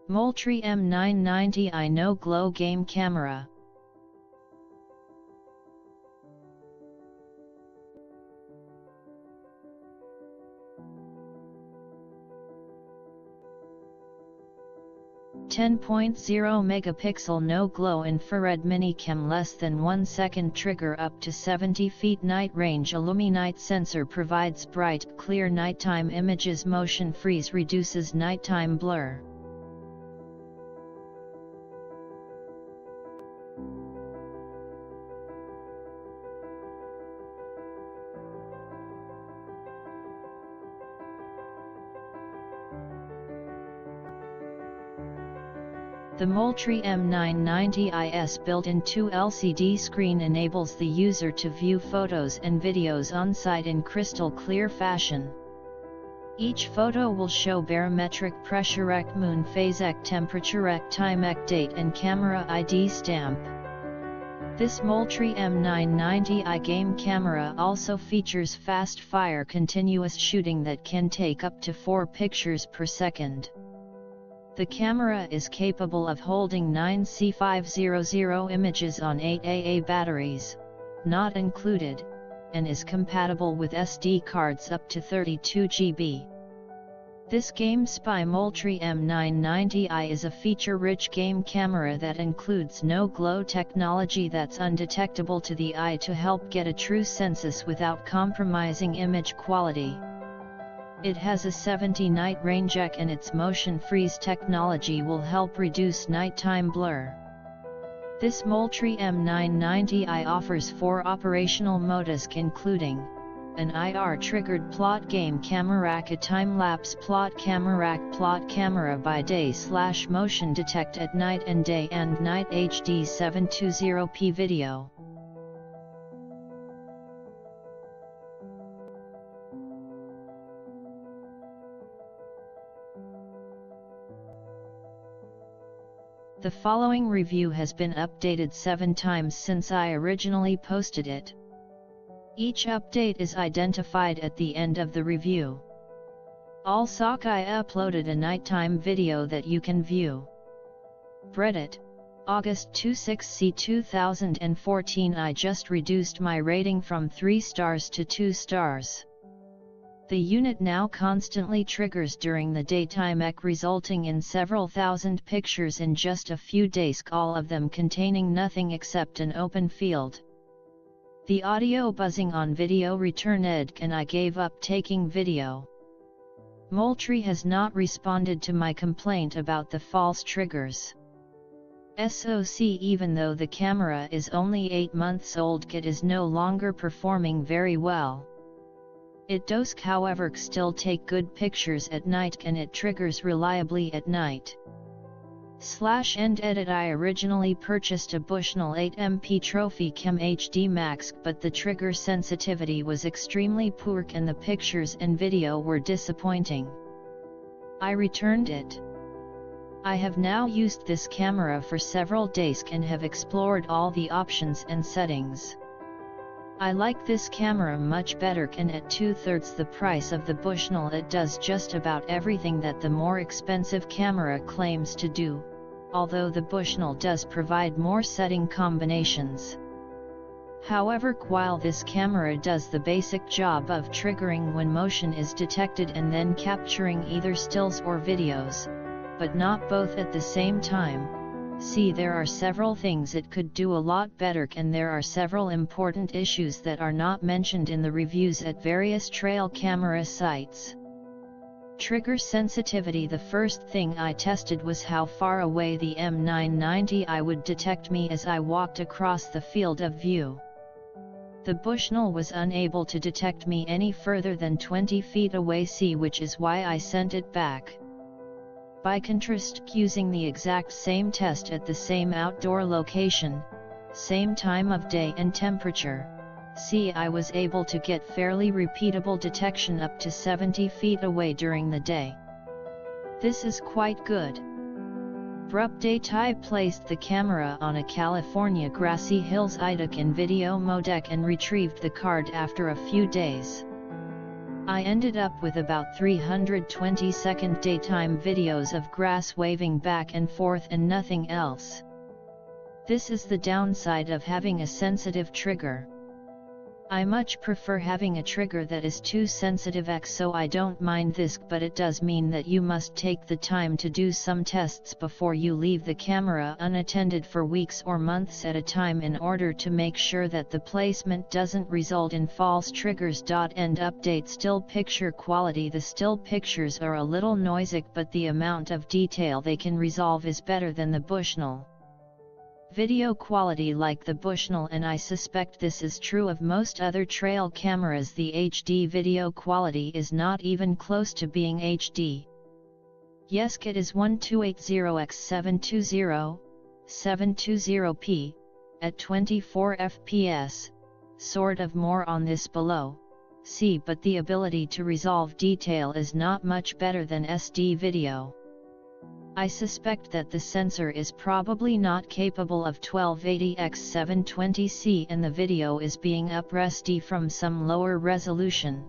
Moultrie M990i No Glow Game Camera. (10.0 megapixel no glow infrared minicam less than 1 second trigger up to 70 feet night range Illumi-Night sensor provides bright, clear nighttime images motion freeze reduces nighttime blur. The Moultrie M990i's built-in 2 LCD screen enables the user to view photos and videos on-site in crystal clear fashion. Each photo will show barometric pressure, moon phase, temperature, time, date and camera ID stamp. This Moultrie M990i game camera also features fast-fire continuous shooting that can take up to 4 pictures per second. The camera is capable of holding 9 C500 images on 8 AA batteries, not included, and is compatible with SD cards up to 32 GB. This GameSpy Moultrie M990i is a feature-rich game camera that includes no-glow technology that's undetectable to the eye to help get a true census without compromising image quality. It has a 70 night range and its motion freeze technology will help reduce nighttime blur. This Moultrie M990i offers 4 operational modes including an IR-triggered plot game camera, a time-lapse plot camera by day / motion detect at night and day and night HD 720p video. The following review has been updated 7 times since I originally posted it. Each update is identified at the end of the review. Also, I uploaded a nighttime video that you can view. Reddit, August 26, 2014. I just reduced my rating from 3 stars to 2 stars. The unit now constantly triggers during the daytime, resulting in several thousand pictures in just a few days, all of them containing nothing except an open field. The audio buzzing on video return and I gave up taking video. Moultrie has not responded to my complaint about the false triggers. SOC Even though the camera is only 8 months old, it is no longer performing very well. It does however still take good pictures at night and it triggers reliably at night. /end edit I originally purchased a Bushnell 8MP Trophy Cam HD Max, but the trigger sensitivity was extremely poor and the pictures and video were disappointing. I returned it. I have now used this camera for several days and have explored all the options and settings. I like this camera much better and at 2/3 the price of the Bushnell it does just about everything that the more expensive camera claims to do, although the Bushnell does provide more setting combinations. However, while this camera does the basic job of triggering when motion is detected and then capturing either stills or videos, but not both at the same time, there are several things it could do a lot better and there are several important issues that are not mentioned in the reviews at various trail camera sites. Trigger sensitivity. The first thing I tested was how far away the M990i would detect me as I walked across the field of view. The Bushnell was unable to detect me any further than 20 feet away, which is why I sent it back. By contrast, using the exact same test at the same outdoor location, same time of day and temperature, I was able to get fairly repeatable detection up to 70 feet away during the day. This is quite good. Update: I placed the camera on a California grassy hills in video mode and retrieved the card after a few days. I ended up with about 320-second daytime videos of grass waving back and forth and nothing else. This is the downside of having a sensitive trigger. I much prefer having a trigger that is too sensitive, so I don't mind this, but it does mean that you must take the time to do some tests before you leave the camera unattended for weeks or months at a time in order to make sure that the placement doesn't result in false triggers. End update still picture quality. The still pictures are a little noisy, but the amount of detail they can resolve is better than the Bushnell video quality like the Bushnell, and I suspect this is true of most other trail cameras. The HD video quality is not even close to being HD. Yes, it is 1280x720, 720p, at 24 fps, sort of more on this below, see, but the ability to resolve detail is not much better than SD video. I suspect that the sensor is probably not capable of 1280x720c and the video is being up-resty from some lower resolution.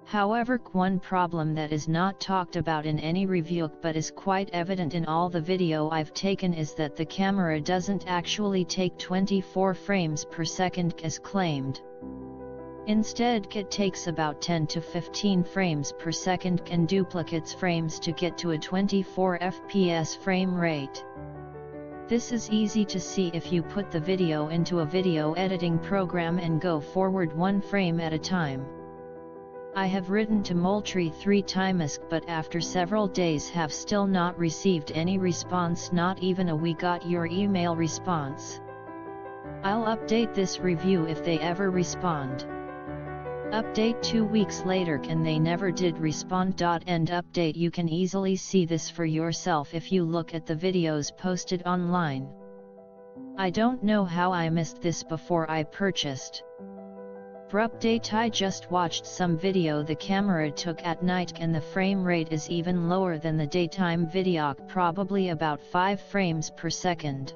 However, one problem that is not talked about in any review but is quite evident in all the video I've taken is that the camera doesn't actually take 24 frames per second as claimed. Instead, it takes about 10 to 15 frames per second and duplicates frames to get to a 24 fps frame rate. This is easy to see if you put the video into a video editing program and go forward one frame at a time. I have written to Moultrie 3 times but after several days have still not received any response, not even a "we got your email" response. I'll update this review if they ever respond. Update 2 weeks later and they never did respond. End update. You can easily see this for yourself if you look at the videos posted online. I don't know how I missed this before I purchased. Update. I just watched some video the camera took at night and the frame rate is even lower than the daytime video, probably about 5 frames per second.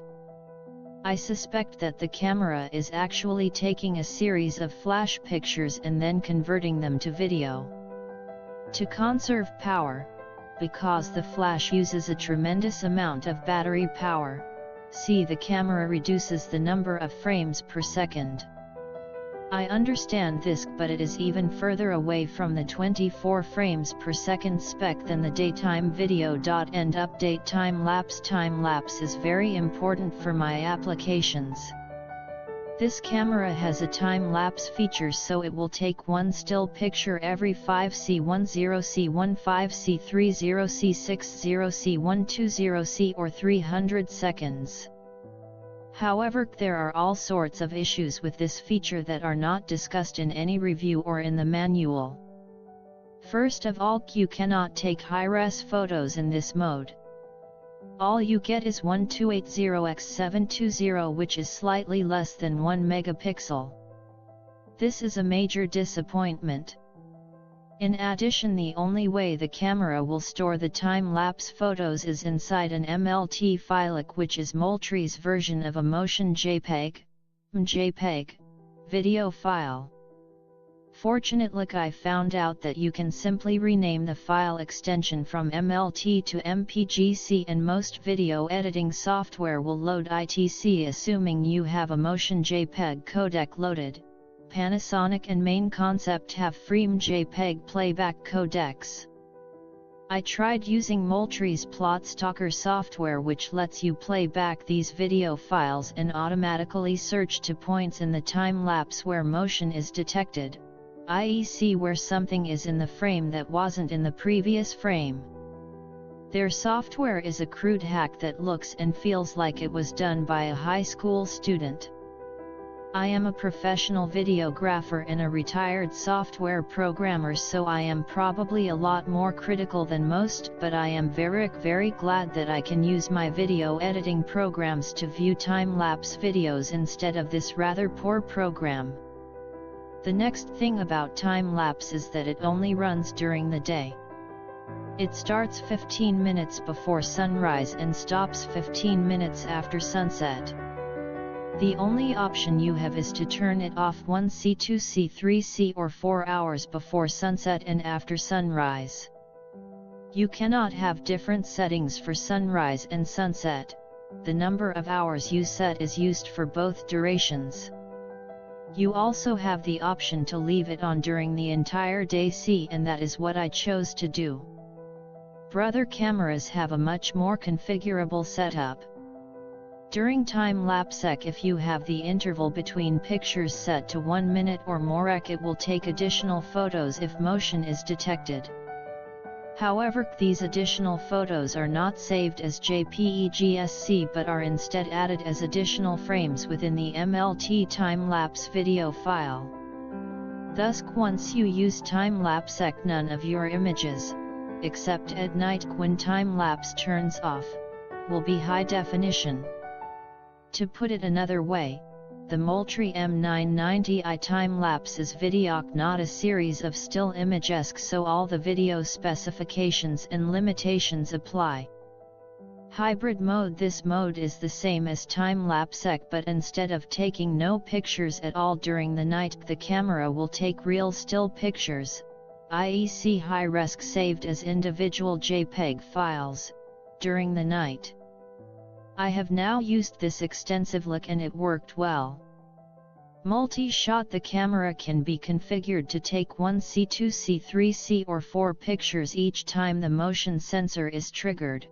I suspect that the camera is actually taking a series of flash pictures and then converting them to video. To conserve power, because the flash uses a tremendous amount of battery power, see, the camera reduces the number of frames per second. I understand this, but it is even further away from the 24 frames per second spec than the daytime video. End update. Time-lapse. Time-lapse is very important for my applications. This camera has a time-lapse feature, so it will take one still picture every 5c10, c15, c30, c60, c120, or 300 seconds. However, there are all sorts of issues with this feature that are not discussed in any review or in the manual. First of all, you cannot take high-res photos in this mode. All you get is 1280x720, which is slightly less than 1 megapixel. This is a major disappointment. In addition, the only way the camera will store the time-lapse photos is inside an MLT file, which is Moultrie's version of a motion JPEG video file. Fortunately, I found out that you can simply rename the file extension from MLT to MPGC, and most video editing software will load ITC assuming you have a motion JPEG codec loaded. Panasonic and Main Concept have free JPEG playback codecs. I tried using Moultrie's Plot Stalker software, which lets you play back these video files and automatically search to points in the time-lapse where motion is detected, i.e. see where something is in the frame that wasn't in the previous frame. Their software is a crude hack that looks and feels like it was done by a high school student. I am a professional videographer and a retired software programmer, so I am probably a lot more critical than most, but I am very glad that I can use my video editing programs to view time-lapse videos instead of this rather poor program. The next thing about time-lapse is that it only runs during the day. It starts 15 minutes before sunrise and stops 15 minutes after sunset. The only option you have is to turn it off 1C, 2C, 3C or 4 hours before sunset and after sunrise. You cannot have different settings for sunrise and sunset. The number of hours you set is used for both durations. You also have the option to leave it on during the entire day C, and that is what I chose to do. Brother cameras have a much more configurable setup. During time-lapse, if you have the interval between pictures set to 1 minute or more, it will take additional photos if motion is detected. However, these additional photos are not saved as JPEG-SC but are instead added as additional frames within the MLT time-lapse video file. Thus, once you use time-lapse, none of your images, except at night when time-lapse turns off, will be high definition. To put it another way, the Moultrie M990i time-lapse is video, not a series of still images, so all the video specifications and limitations apply. Hybrid mode: this mode is the same as time-lapse, but instead of taking no pictures at all during the night, the camera will take real still pictures, i.e. high-res saved as individual JPEG files, during the night. I have now used this extensively and it worked well. Multi-shot: the camera can be configured to take 1C, 2C, 3C or 4 pictures each time the motion sensor is triggered.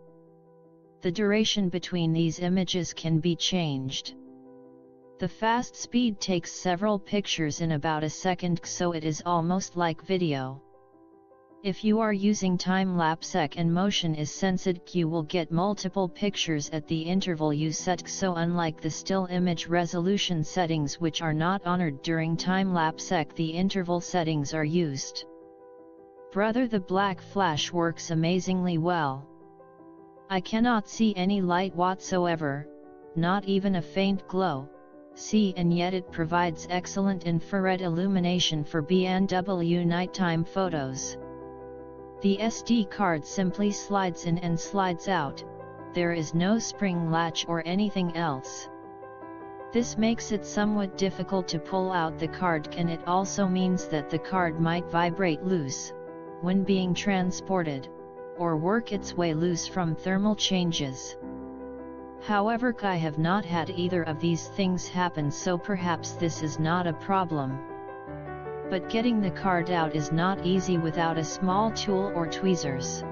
The duration between these images can be changed. The fast speed takes several pictures in about a second, so it is almost like video. If you are using time-lapse and motion is sensed, you will get multiple pictures at the interval you set, so unlike the still image resolution settings which are not honored during time-lapse, the interval settings are used. Brother, the black flash works amazingly well. I cannot see any light whatsoever, not even a faint glow, and yet it provides excellent infrared illumination for B&W nighttime photos. The SD card simply slides in and slides out, there is no spring latch or anything else. This makes it somewhat difficult to pull out the card, and it also means that the card might vibrate loose, when being transported, or work its way loose from thermal changes. However, I have not had either of these things happen, so perhaps this is not a problem. But getting the card out is not easy without a small tool or tweezers.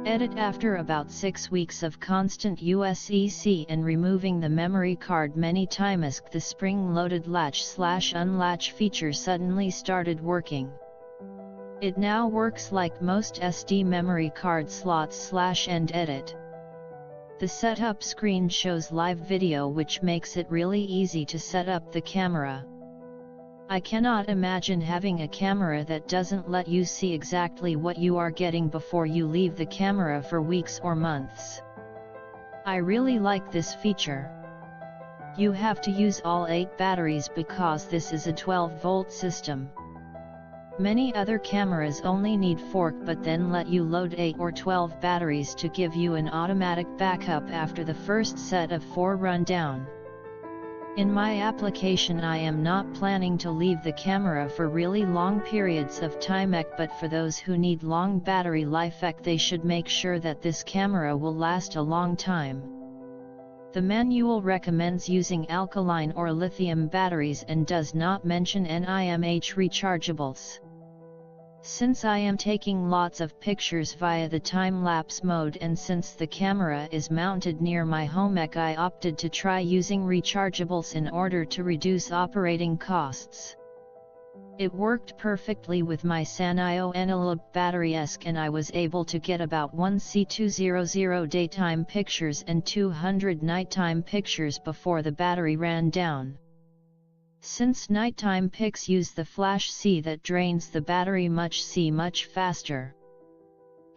Edit: after about 6 weeks of constant USEC and removing the memory card many times, the spring-loaded latch/unlatch feature suddenly started working. It now works like most SD memory card slots/and edit. The setup screen shows live video, which makes it really easy to set up the camera. I cannot imagine having a camera that doesn't let you see exactly what you are getting before you leave the camera for weeks or months. I really like this feature. You have to use all 8 batteries because this is a 12-volt system. Many other cameras only need 4, but then let you load 8 or 12 batteries to give you an automatic backup after the first set of 4 run down. In my application, I am not planning to leave the camera for really long periods of time, but for those who need long battery life, they should make sure that this camera will last a long time. The manual recommends using alkaline or lithium batteries and does not mention NIMH rechargeables. Since I am taking lots of pictures via the time-lapse mode, and since the camera is mounted near my home, I opted to try using rechargeables in order to reduce operating costs. It worked perfectly with my Sanyo Analog battery, and I was able to get about 1C200 daytime pictures and 200 nighttime pictures before the battery ran down. Since nighttime pics use the flash C that drains the battery much faster.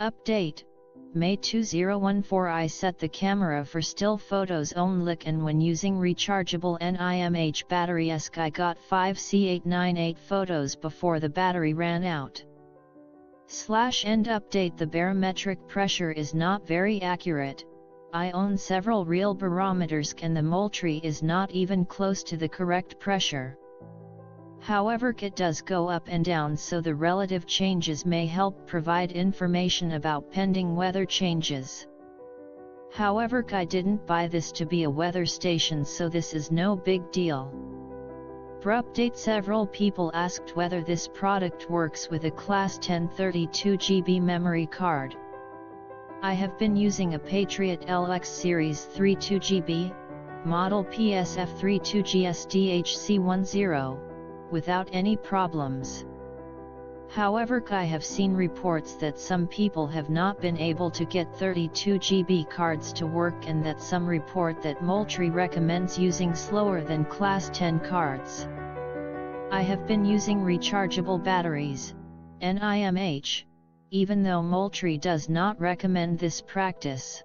Update: May 2014. I set the camera for still photos only, and when using rechargeable NIMH battery, I got 5 C898 photos before the battery ran out. /end update: the barometric pressure is not very accurate. I own several real barometers and the Moultrie is not even close to the correct pressure. However, it does go up and down, so the relative changes may help provide information about pending weather changes. However, I didn't buy this to be a weather station, so this is no big deal. Update: several people asked whether this product works with a Class 10 32 GB memory card. I have been using a Patriot LX Series 32 GB, model PSF32GSDHC10, without any problems. However, I have seen reports that some people have not been able to get 32 GB cards to work, and that some report that Moultrie recommends using slower than Class 10 cards. I have been using rechargeable batteries, NIMH, even though Moultrie does not recommend this practice.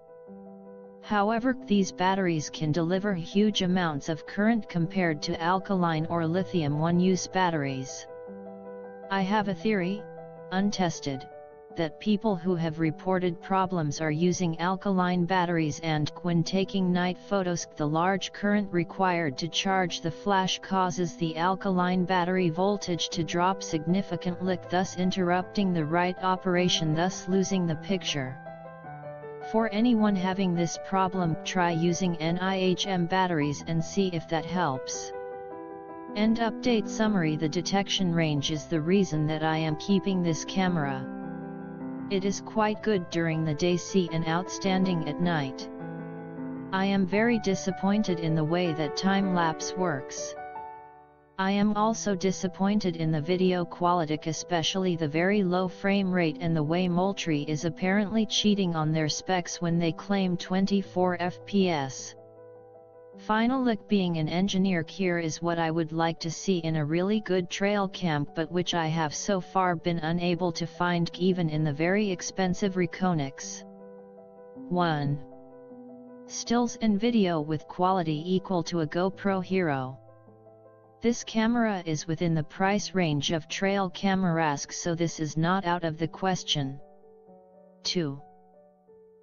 However, these batteries can deliver huge amounts of current compared to alkaline or lithium one-use batteries. I have a theory, untested, that people who have reported problems are using alkaline batteries, and when taking night photos, the large current required to charge the flash causes the alkaline battery voltage to drop significantly, thus interrupting the right operation, thus losing the picture. For anyone having this problem, try using NIHM batteries and see if that helps. End update summary: the detection range is the reason that I am keeping this camera. It is quite good during the day and outstanding at night. I am very disappointed in the way that time-lapse works. I am also disappointed in the video quality, especially the very low frame rate, and the way Moultrie is apparently cheating on their specs when they claim 24 FPS. Finally, being an engineer, here is what I would like to see in a really good trail cam, but which I have so far been unable to find even in the very expensive Electronikz. 1. Stills and video with quality equal to a GoPro Hero. This camera is within the price range of trail cameras, so this is not out of the question. 2.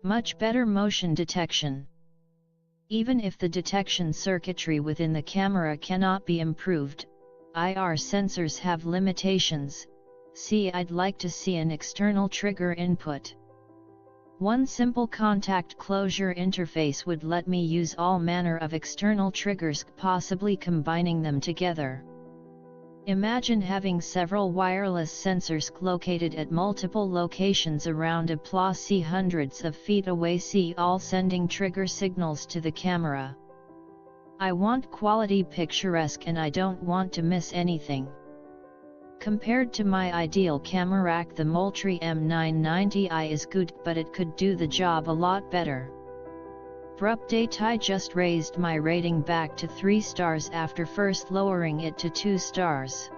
Much better motion detection. Even if the detection circuitry within the camera cannot be improved, IR sensors have limitations. I'd like to see an external trigger input. One simple contact closure interface would let me use all manner of external triggers, possibly combining them together. Imagine having several wireless sensors located at multiple locations around a place hundreds of feet away, all sending trigger signals to the camera. I want quality picturesque, and I don't want to miss anything. Compared to my ideal camera, the Moultrie M990i is good, but it could do the job a lot better. Update: I just raised my rating back to 3 stars after first lowering it to 2 stars.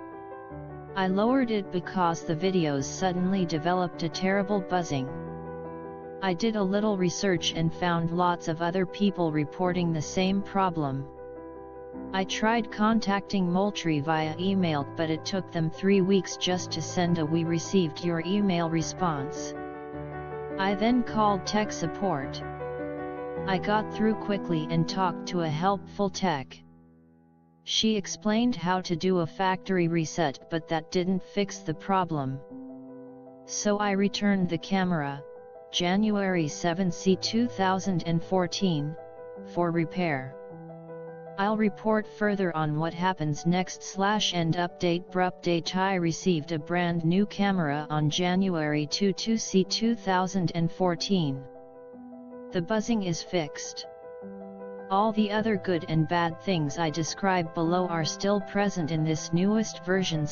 I lowered it because the videos suddenly developed a terrible buzzing. I did a little research and found lots of other people reporting the same problem. I tried contacting Moultrie via email, but it took them 3 weeks just to send a "we received your email" response. I then called tech support. I got through quickly and talked to a helpful tech. She explained how to do a factory reset, but that didn't fix the problem. So I returned the camera, January 7, 2014, for repair. I'll report further on what happens next. End update. Update: I received a brand new camera on January 2, 2014. The buzzing is fixed. All the other good and bad things I describe below are still present in this newest version.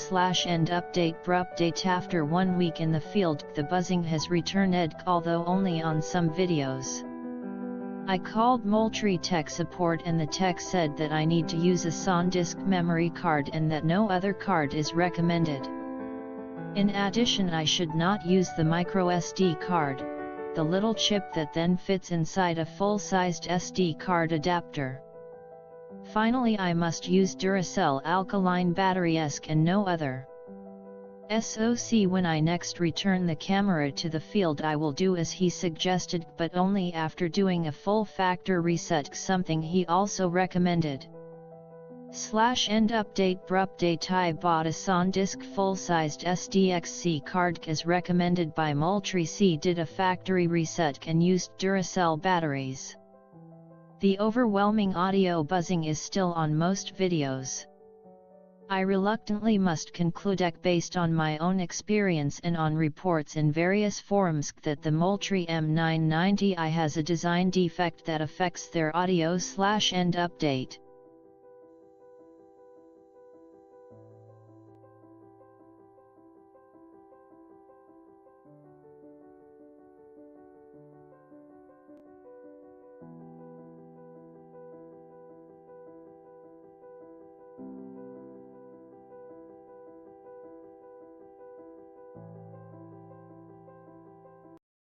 End update. Update: after 1 week in the field, the buzzing has returned, although only on some videos. I called Moultrie tech support, and the tech said that I need to use a SanDisk memory card and that no other card is recommended. In addition, I should not use the micro SD card, the little chip that then fits inside a full-sized SD card adapter. Finally, I must use Duracell alkaline battery-esque and no other. SOC when I next return the camera to the field I will do as he suggested, but only after doing a full factor reset, something he also recommended. /end update Brupdate I bought a SanDisk full-sized SDXC card as recommended by Moultrie. Did a factory reset and used Duracell batteries. The overwhelming audio buzzing is still on most videos. I reluctantly must conclude based on my own experience and on reports in various forums that the Moultrie M990i has a design defect that affects their audio/end update.